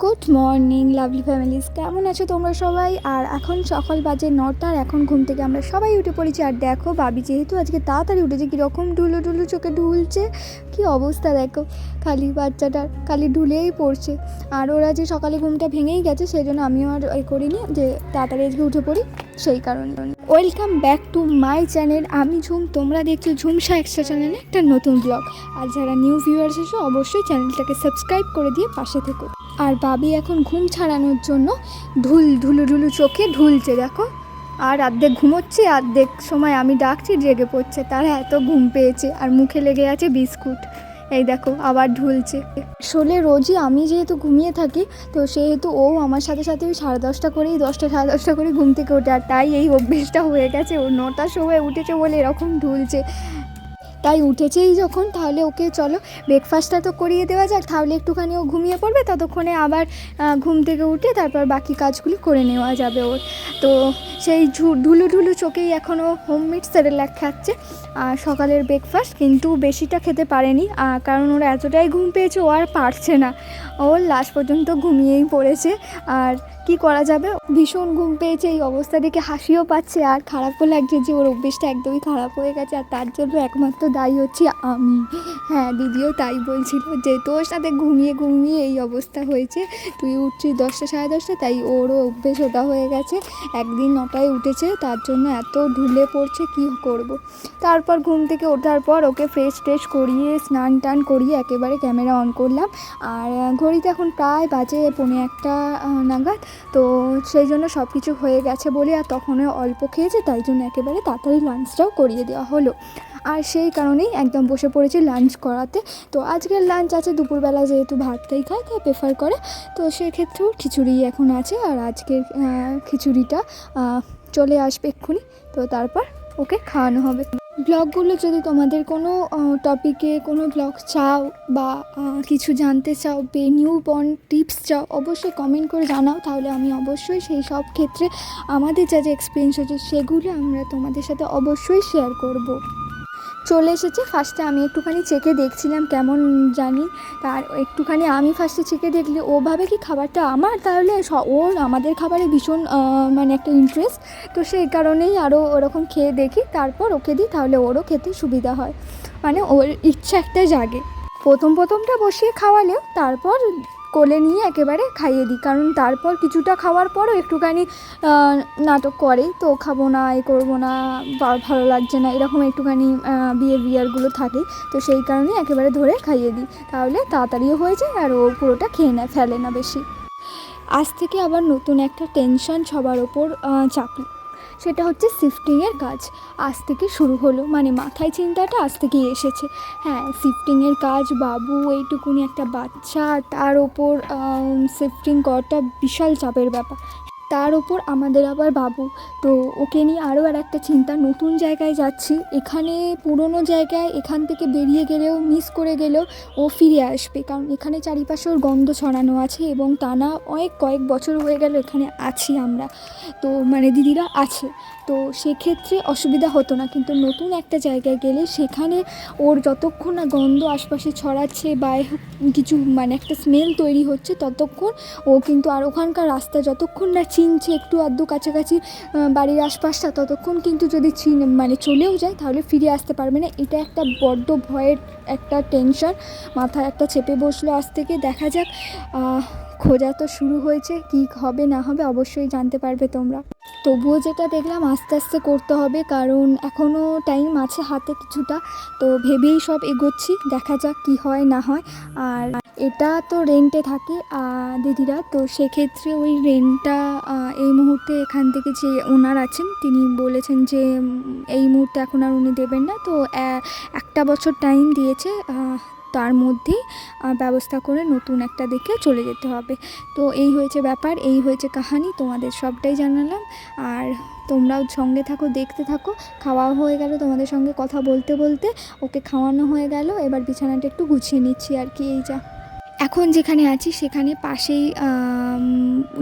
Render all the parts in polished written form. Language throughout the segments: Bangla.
গুড মর্নিং লাভলি ফ্যামিলিজ, কেমন আছো তোমরা সবাই? আর এখন সকাল বাজে 9টা। আর এখন ঘুম থেকে আমরা সবাই উঠে পড়েছি। আর দেখো বাবি যেহেতু আজকে তাড়াতাড়ি উঠেছে, কীরকম ঢুলু ঢুলু চোখে ঢুলছে, কি অবস্থা দেখো, খালি বাচ্চাটার খালি ঢুলেই পড়ছে। আর ওরা যে সকালে ঘুমটা ভেঙেই গেছে, সেই জন্য আমিও আর করিনি যে তাড়াতাড়ি আজকে উঠে পড়ি, সেই কারণে। Welcome back to my channel. আমি ঝুম, তোমরা দেখছো ঝুমসা এক্সট্রা চ্যানেলে একটা নতুন ব্লগ। আর যারা নিউ ভিউয়ার্স এসো অবশ্যই চ্যানেলটাকে সাবস্ক্রাইব করে দিয়ে পাশে থেকো। আর বাবি এখন ঘুম ছাড়ানোর জন্য ঢুলু ঢুলু চোখে ঢুলছে দেখো। আর অর্ধেক ঘুমোচ্ছে, অর্ধেক সময় আমি ডাকছি জেগে পড়ছে, তারা এত ঘুম পেয়েছে। আর মুখে লেগে আছে বিস্কুট, এই দেখো আবার ঢুলছে। আসলে রোজই আমি যেহেতু ঘুমিয়ে থাকি, তো সেহেতু ও আমার সাথে সাথে ওই 10:30 করেই 10টা 10:30 করে ঘুম থেকে ওঠে। আর তাই এই অভ্যেসটা হয়ে গেছে, ও 9টার সময় উঠেছে বলে এরকম ঢুলছে। তাই উঠেছেই যখন, তাহলে ওকে চলো ব্রেকফাস্টটা তো করিয়ে দেওয়া যাক, তাহলে একটুখানি ও ঘুমিয়ে পড়বে, ততক্ষণে আবার ঘুম থেকে উঠে তারপর বাকি কাজগুলি করে নেওয়া যাবে ওর। তো সেই ঢুলু ঢুলু চোখেই এখনও হোমমেড সেরেলাক খাচ্ছে সকালের ব্রেকফাস্ট, কিন্তু বেশিটা খেতে পারেনি, কারণ ওরা এতটাই ঘুম পেয়েছে ও আর পারছে না, ও লাস্ট পর্যন্ত ঘুমিয়েই পড়েছে। আর কি করা যাবে, ভীষণ ঘুম পেয়েছে, এই অবস্থা দেখে হাসিও পাচ্ছে আর খারাপও লাগছে যে ওর অভ্যেসটা একদমই খারাপ হয়ে গেছে। আর তার জন্য একমাত্র দায়ী হচ্ছি আমি। হ্যাঁ, দিদিও তাই বলছিল যে তোর সাথে ঘুমিয়ে ঘুমিয়ে এই অবস্থা হয়েছে, তুই উঠছিস 10টা 10:30, তাই ওরও অভ্যেস ওটা হয়ে গেছে। একদিন 9টায় উঠেছে, তার জন্য এত ঢুলে পড়ছে, কি করব। তারপর ঘুম থেকে ওঠার পর ওকে ফ্রেশ করিয়ে স্নান টান করিয়ে একেবারে ক্যামেরা অন করলাম। আর ঘড়িতে এখন প্রায় বাজে 1:45 নাগাদ। তো সেই জন্য সব কিছু হয়ে গেছে বলে, আর তখনও অল্প খেয়েছে, তাই জন্য একেবারে তাড়াতাড়ি লাঞ্চটাও করিয়ে দেওয়া হলো। আর সেই কারণেই একদম বসে পড়েছি লাঞ্চ করাতে। তো আজকের লাঞ্চ আছে, দুপুরবেলা যেহেতু ভাতটাই খায় তাই প্রেফার করে, তো সেক্ষেত্রেও খিচুড়ি এখন আছে। আর আজকের খিচুড়িটা চলে আসবে এক্ষুনি, তো তারপর ওকে খাওয়ানো হবে। ব্লগগুলো যদি তোমাদের কোনো টপিকে কোনো ব্লগ চাও বা কিছু জানতে চাও, নিউ বর্ন টিপস চাও, অবশ্যই কমেন্ট করে জানাও, তাহলে আমি অবশ্যই সেই সব ক্ষেত্রে আমাদের যা যা এক্সপিরিয়েন্স হচ্ছে সেগুলো আমরা তোমাদের সাথে অবশ্যই শেয়ার করব। চলে এসেছে। ফার্স্টে আমি একটুখানি চেখে দেখছিলাম কেমন জানি, তার একটুখানি আমি ফার্স্টে চেখে দেখলে ও ভাবে কি খাবারটা আমার, তাহলে ওর আমাদের খাবারে ভীষণ মানে একটা ইন্টারেস্ট, তো সেই কারণেই আরও ওরকম খেয়ে দেখি, তারপর ওকে দিই, তাহলে ওরও খেতে সুবিধা হয়, মানে ওর ইচ্ছা একটা জাগে। প্রথমটা বসিয়ে খাওয়ালেও তারপর কোলে নিয়ে একেবারে খাইয়ে দিই, কারণ তারপর কিছুটা খাওয়ার পরও একটুখানি নাটক করে, তো খাবো না, এ করবো না, ভালো লাগছে না, এরকম একটুখানি বিহেভিয়ারগুলো থাকে। তো সেই কারণে একেবারে ধরে খাইয়ে দিই, তাহলে তাড়াতাড়িও হয়ে যায় আর ও পুরোটা খেয়ে নেয়, ফেলে না বেশি। আজ থেকে আবার নতুন একটা টেনশন সবার ওপর চাপল, সেটা হচ্ছে শিফটিংয়ের কাজ আজ থেকে শুরু হলো, মানে মাথায় চিন্তাটা আজ থেকেই এসেছে। হ্যাঁ, শিফটিংয়ের কাজ, বাবু এইটুকুনি একটা বাচ্চা, তার ওপর শিফটিং করাটা বিশাল চাপের ব্যাপার, তার ওপর আমাদের আবার বাবু, তো ওকে নিয়ে আরও আর একটা চিন্তা। নতুন জায়গায় যাচ্ছি, এখানে পুরনো জায়গায় এখান থেকে বেরিয়ে গেলেও, মিস করে গেলেও ও ফিরে আসবে, কারণ এখানে চারিপাশে ওর গন্ধ ছড়ানো আছে, এবং টানা কয়েক বছর হয়ে গেল এখানে আছি আমরা, তো মানে দিদিরা আছে, তো সেক্ষেত্রে অসুবিধা হতো না। কিন্তু নতুন একটা জায়গায় গেলে সেখানে ওর যতক্ষণ না গন্ধ আশপাশে ছড়াচ্ছে বা কিছু মানে একটা স্মেল তৈরি হচ্ছে, ততক্ষণ ও কিন্তু, আর ওখানকার রাস্তা যতক্ষণ না চিনছে একটু আধটু কাছাকাছি বাড়ির আশপাশটা, ততক্ষণ কিন্তু যদি মানে চলেও যায় তাহলে ফিরে আসতে পারবে না। এটা একটা বড্ড ভয়ের একটা টেনশন মাথায় একটা চেপে বসলো আজ থেকে। দেখা যাক, খোঁজা তো শুরু হয়েছে, কি হবে না হবে অবশ্যই জানতে পারবে তোমরা। তবুও যেটা দেখলাম আস্তে আস্তে করতে হবে, কারণ এখনও টাইম আছে হাতে কিছুটা, তো ভেবেই সব এগোচ্ছি, দেখা যাক কি হয় না হয়। আর এটা তো রেন্টে থাকে দিদিরা, তো সেক্ষেত্রে ওই রেন্টটা এই মুহূর্তে এখান থেকে যে ওনার আছেন তিনি বলেছেন যে এই মুহূর্তে এখন আর উনি দেবেন না, তো 1 বছর টাইম দিয়েছে, তার মধ্যেই ব্যবস্থা করে নতুন একটা দেখে চলে যেতে হবে। তো এই হয়েছে ব্যাপার, এই হয়েছে কাহানি, তোমাদের সবটাই জানালাম। আর তোমরাও সঙ্গে থাকো, দেখতে থাকো। খাওয়া হয়ে গেল তোমাদের সঙ্গে কথা বলতে বলতে, ওকে খাওয়ানো হয়ে গেল, এবার বিছানাটা একটু গুছিয়ে নিচ্ছি আর কি, এই যা। এখন যেখানে আছি সেখানে পাশেই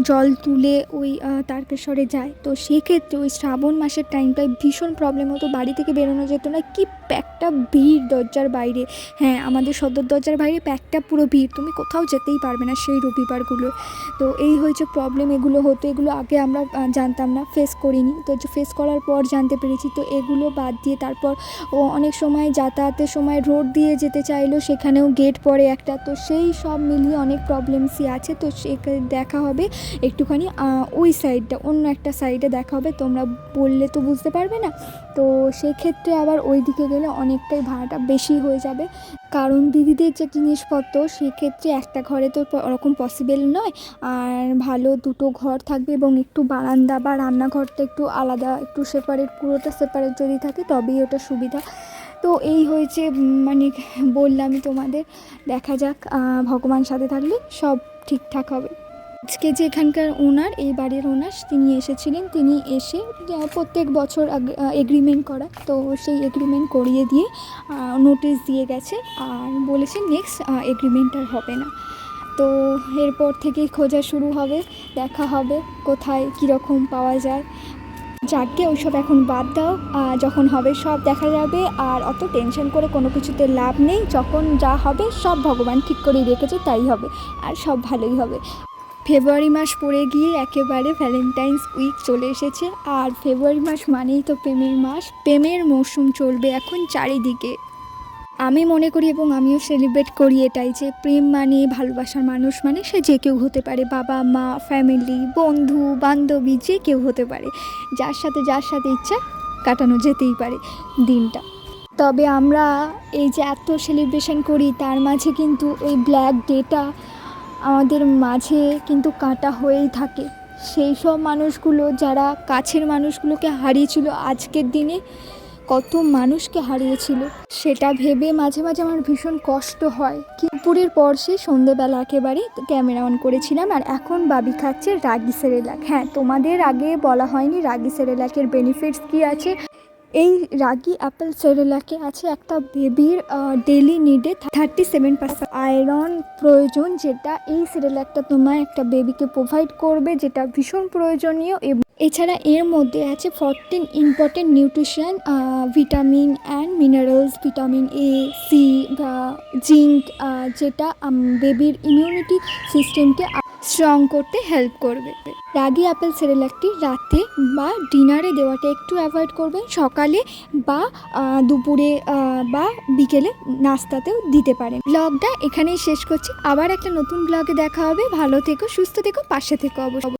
জল তুলে ওই তারকেশ্বরে যায়। তো সেক্ষেত্রে ওই শ্রাবণ মাসের টাইমটায় ভীষণ প্রবলেম হতো, বাড়ি থেকে বেরোনো যেত না, কি প্যাকটা ভিড় দরজার বাইরে। হ্যাঁ, আমাদের সদর দরজার বাইরে প্যাকটা পুরো ভিড়, তুমি কোথাও যেতেই পারবে না সেই রবিবারগুলো। তো এই হয়েছে প্রবলেম, এগুলো হতো, এগুলো আগে আমরা জানতাম না, ফেস করিনি, তো ফেস করার পর জানতে পেরেছি। তো এগুলো বাদ দিয়ে তারপর অনেক সময় যাতায়াতের সময় রোড দিয়ে যেতে চাইলেও সেখানেও গেট পড়ে একটা, তো সেই সব মিলিয়ে অনেক প্রবলেমসই আছে। তো সে দেখা হবে একটুখানি ওই সাইডটা, অন্য একটা সাইডে দেখা হবে, তোমরা বললে তো বুঝতে পারবে না। তো সেক্ষেত্রে আবার ওই দিকে গেলে অনেকটাই ভাড়াটা বেশি হয়ে যাবে, কারণ দিদিদের যে জিনিসপত্র সেক্ষেত্রে একটা ঘরে তো ওরকম পসিবল নয়। আর ভালো দুটো ঘর থাকবে এবং একটু বারান্দা বা রান্নাঘরটা একটু আলাদা, একটু সেপারেট, পুরোটা সেপারেট যদি থাকে তবেই ওটা সুবিধা। তো এই হয়েছে, মানে বললামই তোমাদের, দেখা যাক, ভগবান সাথে থাকলে সব ঠিকঠাক হবে। আজকে যে এখানকার ওনার, এই বাড়ির ওনার, তিনি এসেছিলেন, তিনি এসে প্রত্যেক বছর এগ্রিমেন্ট করা, তো সেই এগ্রিমেন্ট করিয়ে দিয়ে নোটিশ দিয়ে গেছে আর বলেছে নেক্সট এগ্রিমেন্ট আর হবে না। তো এরপর থেকেই খোঁজা শুরু হবে, দেখা হবে কোথায় কীরকম পাওয়া যায়। যাকে ওইসব এখন বাদ দাও, যখন হবে সব দেখা যাবে, আর অত টেনশন করে কোনো কিছুতে লাভ নেই। যখন যা হবে সব ভগবান ঠিক করেই রেখেছে, তাই হবে, আর সব ভালোই হবে। ফেব্রুয়ারি মাস পড়ে গিয়ে একেবারে ভ্যালেন্টাইন্স উইক চলে এসেছে, আর ফেব্রুয়ারি মাস মানেই তো প্রেমের মাস, প্রেমের মৌসুম চলবে এখন চারিদিকে। আমি মনে করি এবং আমিও সেলিব্রেট করি এটাই, যে প্রেম মানে, ভালোবাসার মানুষ মানে সে যে কেউ হতে পারে, বাবা মা, ফ্যামিলি, বন্ধু বান্ধবী, যে কেউ হতে পারে, যার সাথে ইচ্ছা কাটানো যেতেই পারে দিনটা। তবে আমরা এই যে এত সেলিব্রেশন করি, তার মাঝে কিন্তু ওই ব্ল্যাক ডেটা আমাদের মাঝে কিন্তু কাটা হয়েই থাকে। সেই সব মানুষগুলো যারা কাছের মানুষগুলোকে হারিয়েছিল, আজকের দিনে কত মানুষকে হারিয়েছিল, সেটা ভেবে মাঝে মাঝে আমার ভীষণ কষ্ট হয়। দুপুরের পর সেই সন্ধেবেলা একেবারে ক্যামেরা অন করেছিলাম, আর এখন বাবি খাচ্ছে রাগি সেরেলাক। হ্যাঁ, তোমাদের আগে বলা হয়নি রাগি সেরেলাকের বেনিফিটস কী আছে। এই রাগি অ্যাপেল সেরেলাকে আছে একটা বেবির ডেলি নিডে 37% আয়রন প্রয়োজন, যেটা এই সেরেলাকটা তোমার একটা বেবিকে প্রোভাইড করবে, যেটা ভীষণ প্রয়োজনীয়। এবং এছাড়া এর মধ্যে আছে 14 important nutrition, vitamin and minerals, vitamin A, C, zinc, যেটা বেবির ইমিউনিটি সিস্টেমকে স্ট্রং করতে হেল্প করবে। রাগি অ্যাপেল সেরেলাকটি রাতে বা ডিনারে দেওয়াটা একটু অ্যাভয়েড করবেন, সকালে বা দুপুরে বা বিকেলে নাস্তাতেও দিতে পারেন। ব্লগটা এখানেই শেষ করছি, আবার একটা নতুন ব্লগে দেখা হবে। ভালো থেকো, সুস্থ থেকো, পাশে থেকো অবশ্যই।